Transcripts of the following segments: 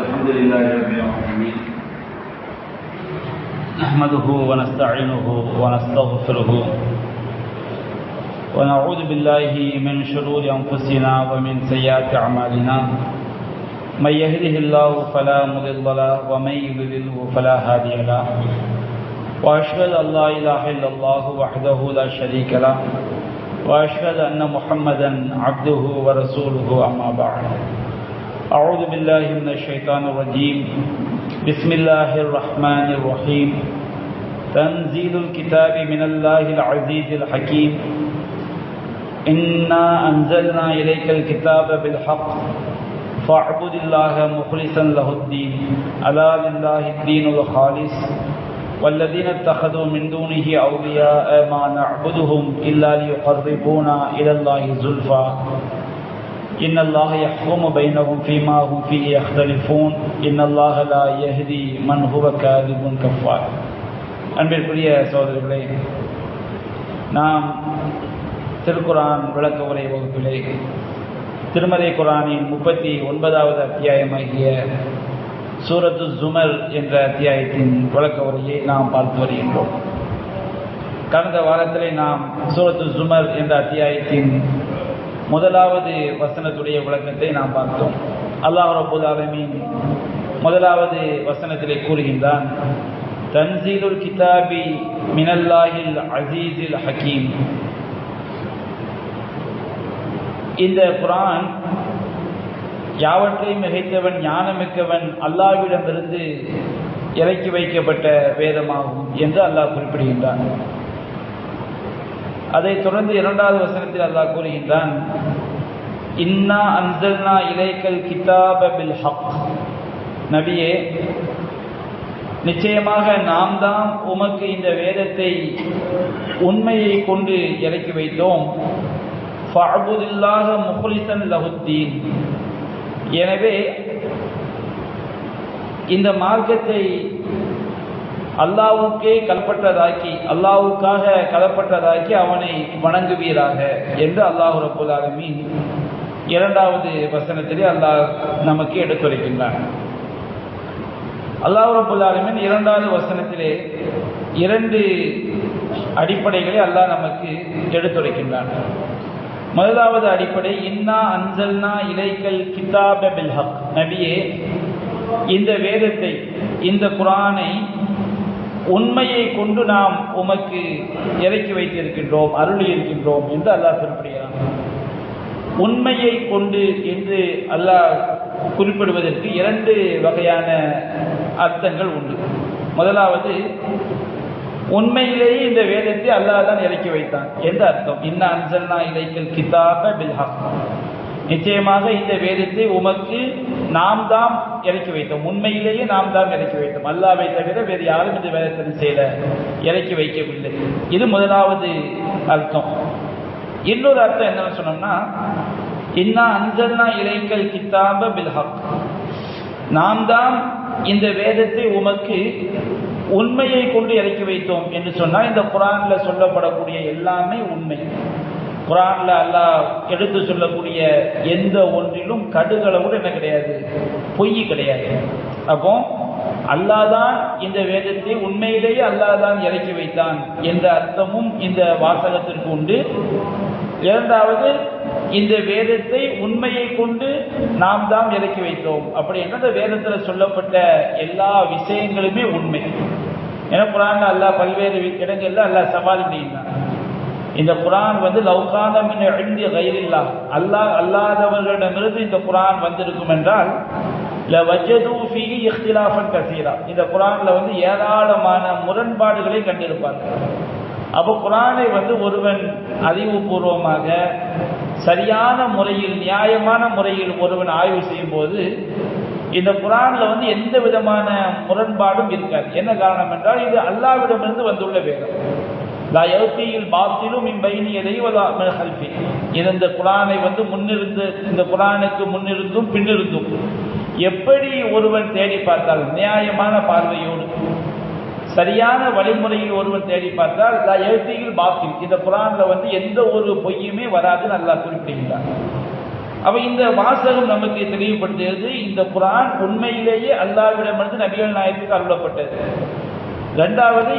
الحمد لله رب العالمين نحمده ونستعينه ونستغفره ونعوذ بالله من شرور أنفسنا ومن سيئات أعمالنا من يهده الله فلا مضل له ومن يضلل فلا هادي له وأشهد أن لا إله إلا الله وحده لا شريك له وأشهد أن محمدا عبده ورسوله أما بعد أعوذ بالله من الشيطان الرجيم بسم الله الرحمن الرحيم تنزيل الكتاب من الله العزيز الحكيم إنا أنزلنا إليك الكتاب بالحق فاعبد الله مخلصا له الدين ألا لله الدين الخالص والذين اتخذوا من دونه أولياء ما نعبدهم إلا ليقربونا إلى الله زلفى إن الله يحكم بينهم فيما هم فيه يختلفون إن الله لا يهدي من هو كاذب كفار. அன்பிற்குரிய சகோதரர்களே, நாம் திருக்குரான் விளக்க உரை வகுப்பிலே திருமறை குரானின் 39வது அத்தியாயமாகிய சூரத்து ஜுமர் என்ற அத்தியாயத்தின் விளக்க உரையை நாம் பார்த்து வருகின்றோம். கடந்த வாரத்திலே நாம் சூரத்து ஜுமர் என்ற அத்தியாயத்தின் முதலாவது வசனத்துடைய விளக்கத்தை நாம் பார்த்தோம். அல்லாஹ் ரப்பல் ஆலமீன் முதலாவது வசனத்திலே கூறுகின்றான், தன்சீலுல் கிதாபி மினல்லாஹில் அஸீஸில் ஹக்கீம். இந்த குர்ஆன் யாவற்றையும் மிகைத்தவன் ஞானமிக்கவன் அல்லாஹ்விடமிருந்து இறக்கி வைக்கப்பட்ட வேதமாகும் என்று அல்லாஹ் குறிப்பிடுகின்றான். அதைத் தொடர்ந்து 2வது வசனத்தில் அல்லாஹ் கூறுகின்றான், இன்னா அன்ஸல்னா இலைக்கல் கிதாப பில் ஹக். நபியே, நிச்சயமாக நாம் தான் உமக்கு இந்த வேதத்தை உண்மையை கொண்டு இறக்கி வைத்தோம். ஃபஅபுதில்லாஹ முக்லிஸன் லஹுத்தீன். எனவே இந்த மார்க்கத்தை அல்லாஹ்வுக்கே கலப்பற்றதாக்கி, அல்லாஹ்வுக்காக கலப்பற்றதாக்கி அவனை வணங்குவீராக என்று அல்லாஹ் ரப்பல் ஆலமீன் 2வது வசனத்திலே அல்லாஹ் நமக்கு எடுத்துரைக்கின்றான். அல்லாஹ் ரப்பல் ஆலமீன் 2வது வசனத்திலே 2 அடிப்படைகளை அல்லாஹ் நமக்கு எடுத்துரைக்கின்றான். முதலாவது அடிப்படை, இன்னா அன்ஸல்னா இலைக்கல் கிதாப பில் ஹக். நபியே, இந்த வேதத்தை, இந்த குர்ஆனை உண்மையை கொண்டு நாம் உமக்கு இறக்கி வைத்திருக்கின்றோம், அருளி இருக்கின்றோம் என்று அல்லாஹ் குறிப்பிடுகிறான். உண்மையை கொண்டு என்று அல்லாஹ் குறிப்பிடுவதற்கு 2 வகையான அர்த்தங்கள் உண்டு. முதலாவது, உண்மையிலேயே இந்த வேதத்தை அல்லாஹ் தான் இறக்கி வைத்தான் என்று அர்த்தம். இன்னா அன்ஸல்னா இலைக்கல் கிதாப பில் ஹக். நிச்சயமாக இந்த வேதத்தை உமக்கு நாம் தான் இறக்கி வைத்தோம், உண்மையிலேயே நாம் தான் இறக்கி வைத்தோம், அல்லாஹ்வை தவிர வேறு யாரும் இந்த வேதத்தின் செயல இறக்கி வைக்கவில்லை. இது முதலாவது அர்த்தம். இன்னொரு அர்த்தம் என்னன்னு சொன்னோம்னா, இன்னா அன்ஸல்னா இலைக்கல் கிதாப பில் ஹக். நாம் தான் இந்த வேதத்தை உமக்கு உண்மையை கொண்டு இறக்கி வைத்தோம் என்று சொன்னால், இந்த குர்ஆன்ல சொல்லப்படக்கூடிய எல்லாமே உண்மை. குர்ஆன்ல அல்லாஹ் எடுத்து சொல்லக்கூடிய எந்த ஒன்றிலும் கடுகளவு என்ன கிடையாது, பொய் கிடையாது. அப்போ அல்லாஹ் தான் இந்த வேதத்தை உண்மையிலேயே அல்லாஹ் தான் இறக்கி வைத்தான் என்ற அர்த்தமும் இந்த வாசகத்திற்கு உண்டு. 2வது, இந்த வேதத்தை உண்மையை கொண்டு நாம் தான் இறக்கி வைத்தோம். அப்படி என்ற இந்த வேதத்தில் சொல்லப்பட்ட எல்லா விஷயங்களுமே உண்மை. ஏன்னா குர்ஆன்ல அல்லாஹ் பல்வேறு இடங்கள்ல அல்லாஹ் சவால் பண்ணியிருந்தான். இந்த குர்ஆன் லவ்கான மின் இன்தி கைரில்லாஹ், அல்லாஹ் அல்லாதவர்களிடமிருந்து இந்த குர்ஆன் வந்திருக்கும் என்றால் லவஜது ஃபீஹி இக்திலாஃபன் கஸீரா, இந்த குர்ஆன்ல ஏராளமான முரண்பாடுகளை கண்டிருப்பார்கள். அப்போ குர்ஆனை ஒருவன் அறிவுபூர்வமாக சரியான முறையில், நியாயமான முறையில் ஒருவன் ஆய்வு செய்யும் போது இந்த குர்ஆன்ல எந்த விதமான முரண்பாடும் இருக்காது. என்ன காரணம் என்றால், இது அல்லாஹ்விடமிருந்து வந்துள்ள வேதம். லா யௌதியில் பாத்திலும் மின் பைனி யதைஹி வலா மின் கல்ஃபி. இந்த குர்ஆனை முன்னிருந்து, இந்த குர்ஆனுக்கு முன்னிருந்தும் பின்னிருந்தும் எப்படி ஒருவன் தேடி பார்த்தால், நியாயமான பார்வையோடு சரியான வழிமுறையில் ஒருவன் தேடி பார்த்தால் லா யௌதியில் பாத்தில், இந்த குர்ஆன்ல எந்த ஒரு பொய்யுமே வராதுன்னு அல்லாஹ் குறிப்பிடுகிறார். அப்ப இந்த வாசகம் நமக்கு தெளிவுபடுத்துகிறது இந்த குர்ஆன் உண்மையிலேயே அல்லாஹ்விடமிருந்து நபிகள் நாயகத்துக்கு அருளப்பட்டது. இரண்டாவது,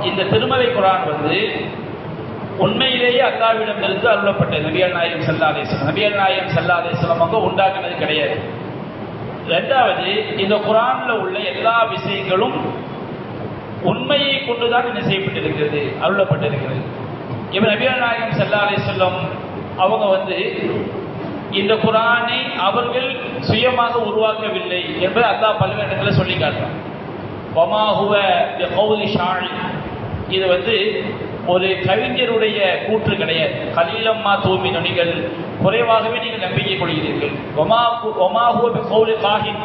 இந்த திருமலை குர்ஆன் உண்மையிலேயே அல்லாஹ்விடமிருந்து அருளப்பட்ட நபிகள் நாயகம் ஸல்லல்லாஹு அலைஹி வஸல்லம். நபிகள் நாயகம் ஸல்லல்லாஹு அலைஹி வஸல்லம் அவங்க உண்டாக்குனது கிடையாது. இரண்டாவது, இந்த குர்ஆன்ல உள்ள எல்லா விஷயங்களும் உண்மையை கொண்டுதான் என்ன செய்யப்பட்டிருக்கிறது, அருளப்பட்டிருக்கிறது. இப்ப நபிகள் நாயகம் ஸல்லல்லாஹு அலைஹி வஸல்லம் அவங்க இந்த குர்ஆனை அவர்கள் சுயமாக உருவாக்கவில்லை என்பதை அல்லாஹ் பல்வேறு இடத்துல சொல்லி காட்டுறான். வமா ஹுவ பிகௌலி ஷாயிர், இது ஒரு கவிஞருடைய கூற்று கிடையாது. கலீலம்மா தூமினு, நீங்கள் குறைவாகவே நீங்கள் நம்பிக்கை கொள்கிறீர்கள். வமா ஹுவ பிகௌலி காஹின்,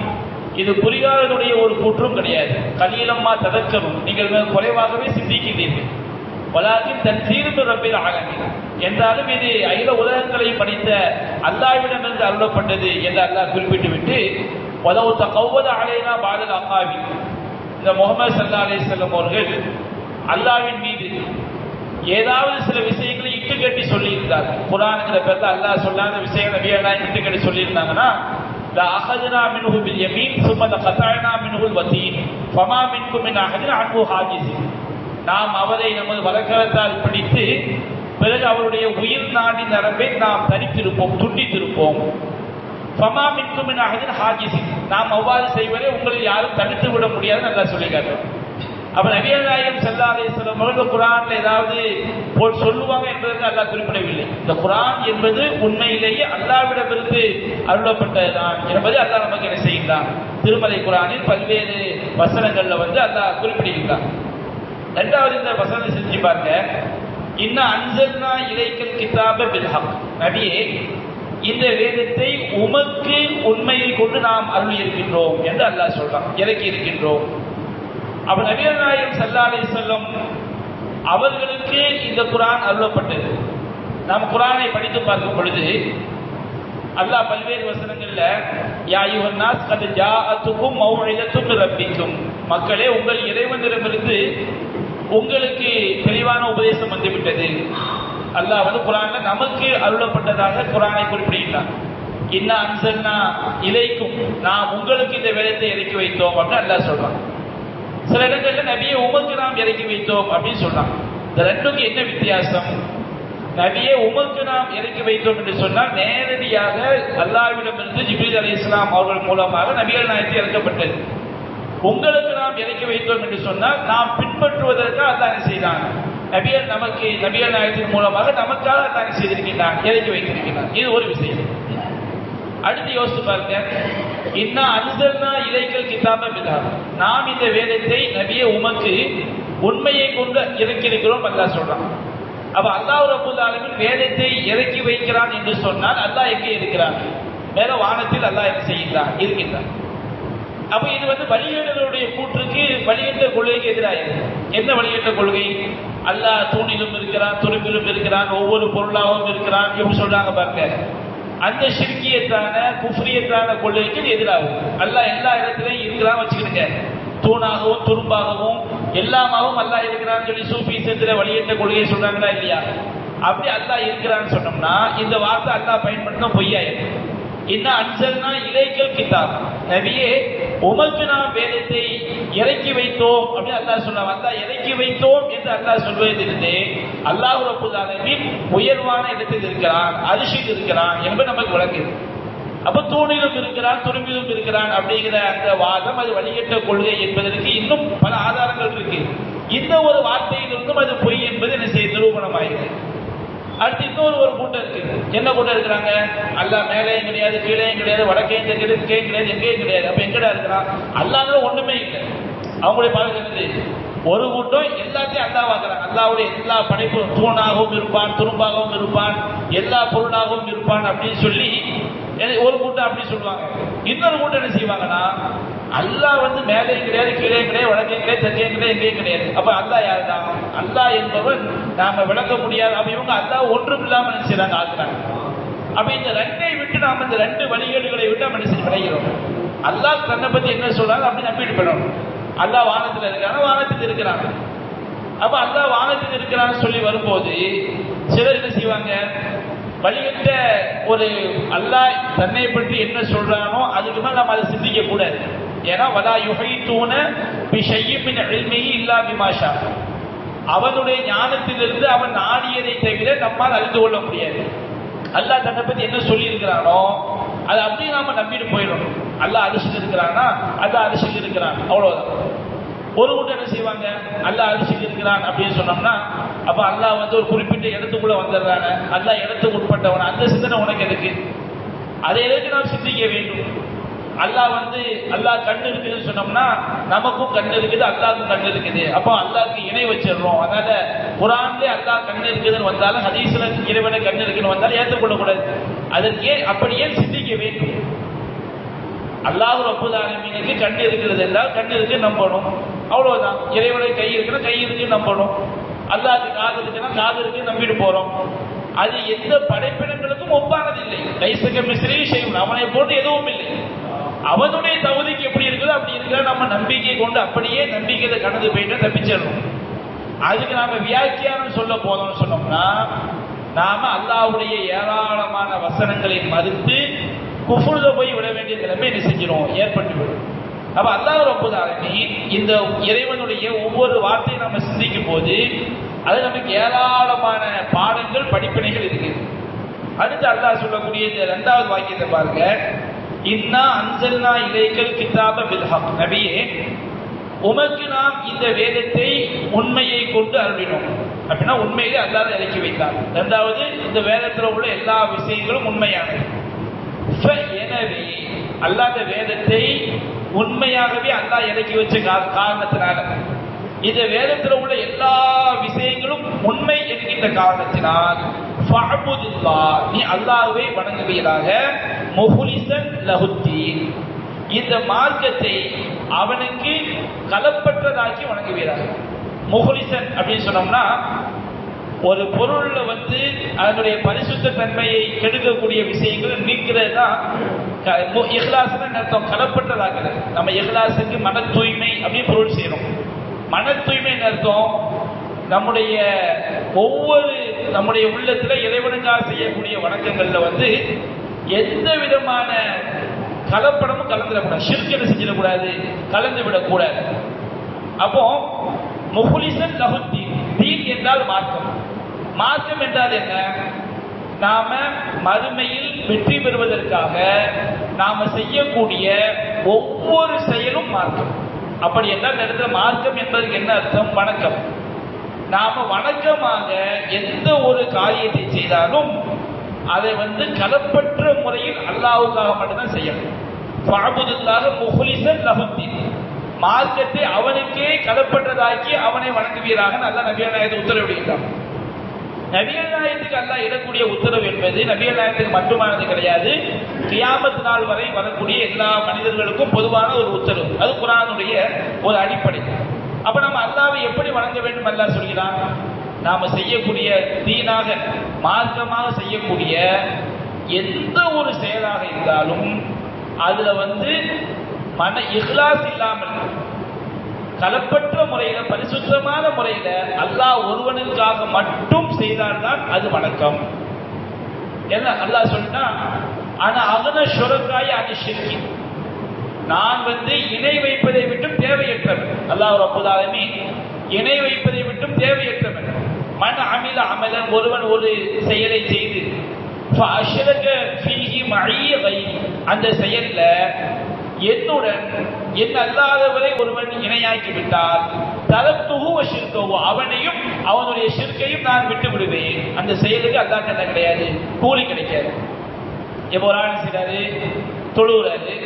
இது புரியாதனுடைய ஒரு கூற்றும் கிடையாது. கலீலம்மா ததக்கரும், நீங்கள் குறைவாகவே சிந்திக்கிறீர்கள். வலாக்கின் தன்சீரு ரப்பில் ஆலமீன், என்றாலும் இது அகில உலகங்களையும் படைத்த அல்லாஹ்விடமிருந்து அருளப்பட்டது என்று அல்லாஹ் குறிப்பிட்டுவிட்டு வலவு தகவ்வத அலைனா பாதல் அகாவி, இந்த முஹம்மது ஸல்லல்லாஹு அலைஹி வஸல்லம் அவர்கள் அல்லாஹ்வின் மீது ஏதாவது சில விஷயங்களை இட்டுக்கட்டி சொல்லி இருந்தார்கள். குர்ஆன்ங்கிற பேர்ல அல்லாஹ் சொல்லாத விஷயங்களை நபியெல்லாம் இட்டுக்கட்டி சொல்லி இருந்தாங்கன்னா, லா அஹதுனா மின்ஹு பில் யமீன் சும்ம லகதஅனா மின்ஹுல் வதீன் ஃபமா மின்கும் மின் அஹதின் அன்ஹு ஹாஜிஸின், நாம் அவரை நமது வலக்கரத்தால் பிடித்து பிறகு அவருடைய உயிர் நாடி நரம்பை நாம் தரித்திருப்போம், துண்டித்திருப்போம். ஃபமா மின்கும் மின் அஹதின் ஹாஜிஸின், நாம் அவ்வாறு செய்வதை உங்களில் யாரும் தடுத்து விட முடியாதுன்னு அல்லாஹ் சொல்லி காட்டுறார். அப்ப நபிகள் நாயகம் ஸல்லல்லாஹு அலைஹி வஸல்லம் அவர்கள் குர்ஆன்ல ஏதாவது சொல்லுவாங்க என்பதற்கு அல்லாஹ் குறிப்பிடவில்லை. இந்த குர்ஆன் என்பது உண்மையிலேயே அல்லாஹ்விடமிருந்து அருளப்பட்டதுதான் என்பதை அல்லாஹ் நமக்கு என்ன செய்கின்றான், திருமலை குர்ஆனில் பல்வேறு வசனங்கள்ல அல்லாஹ் குறிப்பிடுகின்றான். இரண்டாவது, இந்த வசனத்தை செஞ்சு பாருங்க. இன்னா அன்ஸல்னா இலைக்கல் கிதாப பில் ஹக், நபியே இந்த வேதத்தை உமக்கு உண்மையை கொண்டு நாம் அருளி இருக்கின்றோம் என்று அல்லாஹ் சொல்றான், இறக்கி இருக்கின்றோம். அப்ப நபிகள் நாயகம் ஸல்லல்லாஹு அலைஹி வஸல்லம் அவர்களுக்கு இந்த குர்ஆன் அருளப்பட்டது. நாம் குர்ஆனை படித்து பார்க்கும் பொழுது அல்லாஹ் பல்வேறு வசனங்கள்ல யா அய்யுஹன் நாஸ் கத் ஜாஅத்துக்கும் மௌஇதத்தும் மிர் ரப்பிக்கும், மக்களே உங்கள் இறைவனிடமிருந்து உங்களுக்கு தெளிவான உபதேசம் வந்துவிட்டது. அல்லாஹ் குர்ஆன்ல நமக்கு அருளப்பட்டதாக குர்ஆனை குறிப்பிடுகிறார். இன்னா அன்ஸல்னா இலைக்கும், நாம் உங்களுக்கு இந்த வேதத்தை இறக்கி வைத்தோம் அப்படின்னு அல்லாஹ் சொல்றான். சில இடங்கள்ல நபியை உமக்கு நாம் இறக்கி வைத்தோம் அப்படின்னு சொல்றான். இந்த ரெண்டுக்கு என்ன வித்தியாசம்? நபியை உமக்கு நாம் இறக்கி வைத்தோம் என்று சொன்னால் நேரடியாக அல்லாஹ்விடமிருந்து ஜிப்ரீல் அலைஹிஸ்ஸலாம் அவர்கள் மூலமாக நபிகள் நாயகத்துக்கு இறக்கப்பட்டது. உங்களுக்கு நாம் இறக்கி வைத்தோம் என்று சொன்னால் நாம் பின்பற்றுவதற்கு அல்லாஹ் என்ன செய்தான், நபிகள் நாயகத்தின் மூலமாக நமக்காக அல்லாஹ் செய்திருக்கிறான், இறக்கி வைத்திருக்கிறான். இது ஒரு விஷயம். அடுத்து யோசித்து பாருங்க. இன்னா அன்ஸல்னா இலைக்கல் கிதாப பில் ஹக், நாம் இந்த வேதத்தை நபியே உமக்கு உண்மையை கொண்டு இறக்கி இருக்கிறோம் அல்லாஹ் சொல்றான். அப்ப அல்லாஹ் ரப்பல் ஆலமீன் வேதத்தை இறக்கி வைக்கிறான் என்று சொன்னால் அல்லாஹ் எங்கே இருக்கிறான்? மேல வானத்தில் அல்லாஹ் என்ன செய்கிறான், இருக்கின்றான். அப்ப இது வழிகேட்டர்களுடைய கூற்றுக்கு, வழிகேட்ட கொள்கைக்கு எதிராக. என்ன வழிகேட்ட கொள்கை? அல்லாஹ் தூணிலும் இருக்கிறான், துரும்பிலும் இருக்கிறான், ஒவ்வொரு பொருளாகவும் இருக்கிறான் எப்படி சொல்றாங்க பாருங்க. அந்த ஷிர்கியத்தான குஃப்ரியத்தான கொள்கைக்கு எதிராகும். அல்லாஹ் எல்லா இடத்திலையும் இருக்கிறான்னு வச்சுக்கிடுங்க. தூணாகவும் துரும்பாகவும் எல்லாமாகவும் அல்லாஹ் இருக்கிறான்னு சொல்லி சூஃபிசத்துல வழியேற்ற கொள்கையை சொல்றாங்களா இல்லையா? அப்படி அல்லாஹ் இருக்கிறான்னு சொன்னோம்னா இந்த வார்த்தை அல்லாஹ் பயன்படுத்தினா பொய்யாயிரும். இன்னும் அன்ஸல்னா இலைக்கல் கிதாப், நபியே உமக்கு நாம் வேதத்தை இறக்கி வைத்தோம் அப்படின்னு அல்லாஹ் சொல்றான். அல்லாஹ் இறக்கி வைத்தோம் என்று அல்லாஹ் சொல்வதிலிருந்து அல்லாஹ் ரப்பல் ஆலமீன் உயர்வான இடத்தில் இருக்கிறான், அரிசியில் இருக்கிறான் என்பது நமக்கு விளங்குது. அப்ப தூணிலும் இருக்கிறான் துரும்பிலும் இருக்கிறான் அப்படிங்கிற அந்த வாதம் அது வழிகட்ட கொள்கை என்பதற்கு இன்னும் பல ஆதாரங்கள் இருக்கு. இந்த ஒரு வார்த்தையிலிருந்தும் அது பொய் என்பது என்ன செய்ய நிரூபணமாயிருக்கு. அடுத்து இன்னொரு கூட்டம் இருக்கு. என்ன கூட்டம் இருக்கிறாங்க? அல்லாஹ் மேலேயும் கிடையாது, கீழேயும் கிடையாது, வடக்கையும் தெற்கையும் கிடையாது, எங்கேயும் கிடையாது. அப்ப எங்கடா இருக்கிறான்? அல்லாஹ்ல ஒண்ணுமே இல்லை. அவங்களுடைய பார்வை ஒரு கூட்டம் எல்லாத்தையும் அல்லாஹ்வாக்குறாங்க. அல்லாஹ்வுடைய எல்லா படைப்பும் தூணாகவும் இருப்பான், துரும்பாகவும் இருப்பான், எல்லா பொருளாகவும் இருப்பான் அப்படின்னு சொல்லி ஒரு கூட்டம் அப்படி சொல்லுவாங்க. இன்னொரு கூட்டம் என்ன செய்வாங்கன்னா, அல்லாஹ் மேலேயும் கிடையாது, கீழே கிடையாது, வடக்கையும் கிடையாது, தெற்கையும் கிடையாது, எங்கேயும் கிடையாது. அப்ப அல்லாஹ் யாரு தான்? அல்லாஹ் என்பவன் நாம விளக்க முடியாது. அப்ப இவங்க அல்லாஹ் ஒன்றும் இல்லாம நினைச்சாங்க ஆக்குறாங்க. அப்ப இந்த ரெண்டை விட்டு நாம இந்த ரெண்டு வழிகேடுகளை விட்டு நம்ம நினைச்சு விளைகிறோம். அல்லாஹ் தன்னை பத்தி என்ன சொல்றாங்க அப்படி நம்பிட்டு பண்ணணும். அல்லாஹ் வானத்தில் இருக்கிறான், வானத்தில் இருக்கிறான். அப்ப அல்லாஹ் வானத்தில் இருக்கிறான்னு சொல்லி வரும்போது சிலர் என்ன செய்வாங்க, வழிகட்ட ஒரு அல்லாஹ் தன்னை பற்றி என்ன சொல்றானோ அதுக்கு மேல நம்ம அதை சிந்திக்க கூடாது. ஏன்னா வலா யுஹீதூன பிஷைஇம் மின் இல்மிஹி இல்லா பிமா ஷா, அவனுடைய ஞானத்திலிருந்து அவன் நாடியதை தவிர நம்மால் அறிந்து கொள்ள முடியாது. அல்லாஹ் தன்னை பத்தி என்ன சொல்லி இருக்கிறானோ அதை அப்படியே நாம நம்பிட்டு போயிடணும். அல்லாஹ் அரிசியில் இருக்கிறானா அல்லாஹ் அரிசியில் இருக்கிறான், அவ்வளவுதான். ஒரு கூட்டம் என்ன செய்வாங்க, அல்லாஹ் அரிசியில் இருக்கிறான் அப்படின்னு சொன்னோம்னா அப்ப அல்லாஹ் ஒரு குறிப்பிட்ட இடத்துக்குள்ள வந்துடுறான, அல்லாஹ் இடத்துக்கு உட்பட்டவன், அந்த சிந்தனை உனக்கு எதுக்கு? அதை எதுக்கு நாம் சிந்திக்க வேண்டும்? அல்லாஹ் அல்லாஹ் கண்ணு இருக்குதுன்னு சொன்னோம்னா நமக்கும் கண்ணு இருக்குது, அல்லாஹ்க்கும் கண்ணு இருக்குது. அப்போ அல்லாஹ்க்கு இணை வச்சிடறோம். அதனால குர்ஆன்ல அல்லாஹ் கண்ணு இருக்குதுன்னு வந்தாலும் ஹதீஸ்ல இறைவனை கண்ணு இருக்குன்னு வந்தாலும் ஏற்றுக்கொள்ளக்கூடாது. அதற்கு அப்படியே சிந்திக்க வேண்டும். அல்லாஹ் ரப்பல் ஆலமீனுக்கு கண்ணு இருக்கிறது என்றால் கண்ணு இருக்கு நம்பணும், அவ்வளவுதான். இறைவனை கை இருக்குன்னா கை இருக்கு நம்பணும். அல்லாஹ்க்கு காது இருக்குன்னா காது இருக்கு நம்பிட்டு போறோம். அது எந்த படைப்பினங்களுக்கும் ஒப்பானது இல்லை. லைஸக மிஸ்லி ஷைஉன், அவனை போன்று எதுவும் இல்லை. அவனுடைய தகுதிக்கு எப்படி இருக்குதோ அப்படி இருக்கிற நம்ம நம்பிக்கை கொண்டு அப்படியே நம்பிக்கையை கடந்து போயிட்டு தப்பிச்சிடணும். அதுக்கு நாம வியாக்கியானம் சொல்ல போதோம்னு சொன்னோம்னா நாம அல்லாஹ்வுடைய ஏராளமான வசனங்களை மறுத்து குஃப்ருல போய் விட வேண்டிய நிலைமை என்ன செஞ்சிடும், ஏற்பட்டு விடும். அப்ப அல்லாஹ் ரப்பல் ஆலமீன் இந்த இறைவனுடைய ஒவ்வொரு வார்த்தையும் நம்ம சிந்திக்கும் போது அது நமக்கு ஏராளமான பாடங்கள் படிப்பினைகள் இருக்கு. அடுத்து அல்லாஹ் சொல்லக்கூடிய இந்த இரண்டாவது வாக்கியத்தை பாருங்க. இன்னா அன்சல்னா இலைக்கல் கிதாப பில் ஹக், நபியே உமக்கு நாம் இந்த வேதத்தை உண்மையை கொண்டு அருளினோம். அப்படின்னா உண்மையிலே அல்லாஹ் இறக்கி வைத்தார். இரண்டாவது இந்த வேதத்தில் உள்ள எல்லா விஷயங்களும் உண்மையானது. எனவே அல்லாஹ் வேதத்தை உண்மையாகவே அல்லாஹ் இறக்கி வச்ச காரணத்தினால இந்த வேதத்தில் உள்ள எல்லா விஷயங்களும் உண்மை என்கின்ற காரணத்தினால் நீ அல்லாஹ்வை வணங்குவீராக, முஹ்லிஸன் லஹுத்தீன், இந்த மார்க்கத்தை அவனுக்கு கலப்பற்றதாக்கி வணங்குவீராக. முஹ்லிஸன் அப்படின்னு சொன்னோம்னா ஒரு பொருள்ல அதனுடைய பரிசுத்த தன்மையை கெடுக்கக்கூடிய விஷயங்களை நீக்கிறது தான் இஹ்லாஸ்னு அர்த்தம், கலப்பற்றதாக்குறது. நம்ம இஹ்லாஸுக்கு மன தூய்மை அப்படின்னு பொருள் செய்யணும். மன தூய்மை அர்த்தம் நம்முடைய ஒவ்வொரு நம்முடைய உள்ளத்துல இறைவனுக்காக செய்யக்கூடிய வணக்கங்கள்ல எந்த விதமான கலப்படமும் கலந்துடக்கூடாது, ஷிர்க் என்ன செஞ்சிடக்கூடாது, கலந்து விடக்கூடாது. அப்போ முஹ்லிஸன் லஹுத்தீன், தீன் என்றால் மார்க்கம். மார்க்கம் என்றால் என்ன? நாம மறுமையில் வெற்றி பெறுவதற்காக நாம செய்யக்கூடிய ஒவ்வொரு செயலும் மார்க்கம். அப்படி என்றால் இந்த இடத்துல மார்க்கம் என்பதற்கு என்ன அர்த்தம்? வணக்கம். நாம வணக்கமாக எந்த ஒரு காரியத்தை செய்தாலும் அதை கலப்பற்ற முறையில் அல்லாஹ்வுக்காக மட்டும்தான் செய்யணும். ஃபஅபுதுல்லாஹ முஹ்லிஸன் லஹுத்தீன், மார்க்கத்தை அவனுக்கே கலப்பற்றதாக்கி அவனை வணங்குவீராக அல்லாஹ் நபிகள் நாயகத்துக்கு உத்தரவிடுகிறான். நபிகள் நாயகத்துக்கு அல்லாஹ் இடக்கூடிய உத்தரவு என்பது நபிகள் நாயகத்துக்கு மட்டுமானது கிடையாது, கியாமத் நாள் வரை வரக்கூடிய எல்லா மனிதர்களுக்கும் பொதுவான ஒரு உத்தரவு. அது குர்ஆனுடைய ஒரு அடிப்படை. அப்ப நம்ம அல்லாஹ்வை எப்படி வணங்க வேண்டும் அல்லாஹ் சொல்கிறான்? நாம செய்யக்கூடிய தீனாக மார்க்கமாக செய்யக்கூடிய எந்த ஒரு செயலாக இருந்தாலும் அதுல மன இஹ்லாஸ் இல்லாமல் கலப்பற்ற முறையில பரிசுத்தமான முறையில அல்லாஹ் ஒருவனுக்காக மட்டும் செய்தால்தான் அது வணக்கம். என்ன அல்லாஹ் சொல்லிட்டா, ஆனா அகன ஷுரக்காய் அது ஷிர்கி, நான் இணை வைப்பதை விட்டும் தேவையற்றவன். அல்லாஹ் ரப்பல் ஆலமீன் இணை வைப்பதை விட்டும் தேவையற்றவன். மன் அமில அமலன், ஒருவன் ஒரு செயலை செய்து ஃபஅஷ்ரக ஃபீஹி மஇய கைரி, அந்த செயல்ல என்னுடன் என் அல்லாதவரை ஒருவன் இணையாக்கி விட்டால் தரத்துஹு வ ஷிர்கஹு, அவனையும் அவனுடைய ஷிர்கையும் நான் விட்டு விடுவேன். அந்த செயலுக்கு அல்லாஹ் என்ன கிடையாது, கூலி கிடைக்காது. இப்போ ஒரு ஆள் செய்றாரு, தொழுகிறாரு,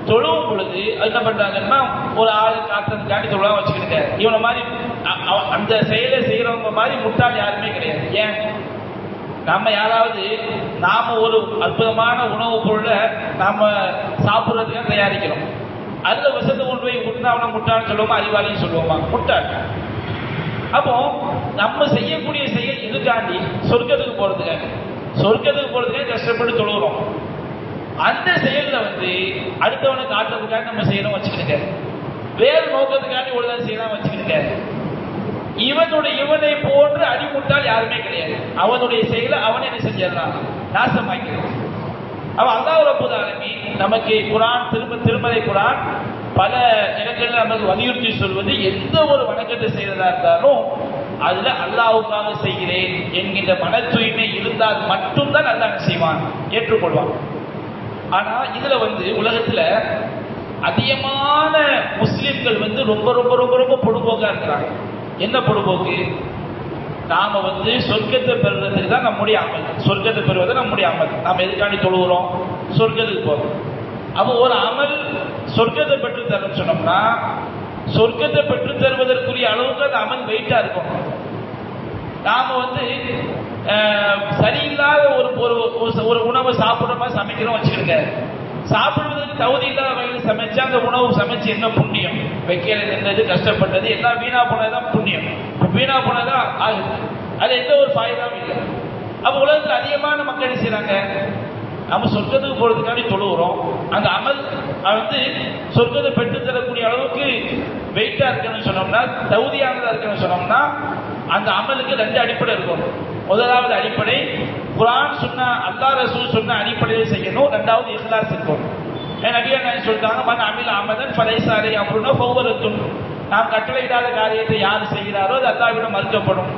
தொழுவும் பொழுது அது என்ன பண்றாங்கன்னா ஒரு ஆள் காட்டுறதுக்காண்டி தொழுவா வச்சுக்கிட்டு இவனை மாதிரி அந்த செயலை செய்யறவங்க மாதிரி முட்டாள் யாருமே கிடையாது. ஏன், நம்ம யாராவது நாம ஒரு அற்புதமான உணவுப் பொருளை நாம சாப்பிட்றதுக்காக தயாரிக்கிறோம், அதுல விஷத்தை கொண்டு போய் விட்டுனா அவனை முட்டாள்னு சொல்லுவோமா, அறிவாளின்னு சொல்லுவோமா? முட்டாள். அப்போ நம்ம செய்யக்கூடிய செயல் எதுக்காண்டி, சொர்க்கத்துக்கு போறதுக்காக கஷ்டப்பட்டு தொழுகிறோம். அந்த செயல்ல அடுத்தவனை காட்டுறதுக்காக நம்ம செய்யணும் வச்சுக்கிட்டு, வேறு நோக்கத்துக்காண்டி ஒருதான் செய்யலாம் வச்சுக்கிட்டு, இவனை போன்று அடிமுட்டால் யாருமே கிடையாது. அவனுடைய செயலை அவன் என்ன செஞ்சிடறான், நாசமாக்கிறான். அவன் அல்லாஹ் ரப்பல் ஆலமீன் நமக்கு குர்ஆன் திருமறை குர்ஆன் பல இடங்களில் நமக்கு வலியுறுத்தி சொல்வது, எந்த ஒரு வணக்கத்தை செய்யறதா இருந்தாலும் அதுல அல்லாஹ்வுக்காக செய்கிறேன் என்கின்ற மன தூய்மை இருந்தால் மட்டும்தான் அல்லாஹ் செய்வான், ஏற்றுக்கொள்வான். ஆனா இதுல உலகத்துல அதிகமான முஸ்லிம்கள் ரொம்ப ரொம்ப ரொம்ப ரொம்ப பொடுபோக்கா இருக்கிறாங்க. என்ன பொடுபோக்கு, நாம சொர்க்கத்தை பெறுறதுக்கு தான் நம்முடைய அமல், சொர்க்கத்தை பெறுவது நம்முடைய அமல். நாம எதுக்காண்டி தொழுகிறோம், சொர்க்கத்துக்கு போறோம். அப்போ ஒரு அமல் சொர்க்கத்தை பெற்று தரும் சொன்னோம்னா, சொர்க்கத்தை பெற்று தருவதற்குரிய அளவுக்கு அந்த அமல் வெயிட்டா இருக்கும். நாம சரியில்லாத ஒரு உணவை சாப்பிடுறோமா, சமைக்கிறோம் வச்சுக்கிடுங்க, சாப்பிடுவதற்கு தகுதி இல்லாத வகையில் சமைச்சா அந்த உணவு சமைச்சு என்ன புண்ணியம், வைக்கல நின்றது கஷ்டப்பட்டது எல்லாம் வீணா போனதுதான் புண்ணியம், வீணா போனதான் ஆகுது, அது எந்த ஒரு ஃபாயிதாவும் இல்லை. அப்ப உலகத்தில் அதிகமான மக்கள் செய்யறாங்க, நம்ம சொர்க்கத்துக்கு போறதுக்காண்டி தொழுகிறோம், அந்த அமல் சொர்க்கத்தை பெற்று தரக்கூடிய அளவுக்கு வெயிட்டா இருக்கணும்னு சொன்னோம்னா, தகுதியானதா இருக்கணும்னு சொன்னோம்னா, அந்த அமலுக்கு ரெண்டு அடிப்படை இருக்கும். முதலாவது அடிப்படை குர்ஆன் சுன்னா அல்லாஹ் ரசூல் சொன்ன அடிப்படையில் செய்யணும். ரெண்டாவது இஹ்லாஸ் இருக்கும். நபிகள் நாயகம் சொல்றாங்க, மன் அமில அமலன் ஃபலைஸ அலைஹி அம்ருனா ஃபஹுவ ரத்துன், நாம் கட்டளையிடாத காரியத்தை யார் செய்கிறாரோ அது அல்லாஹ்விடம் மறுக்கப்படும்.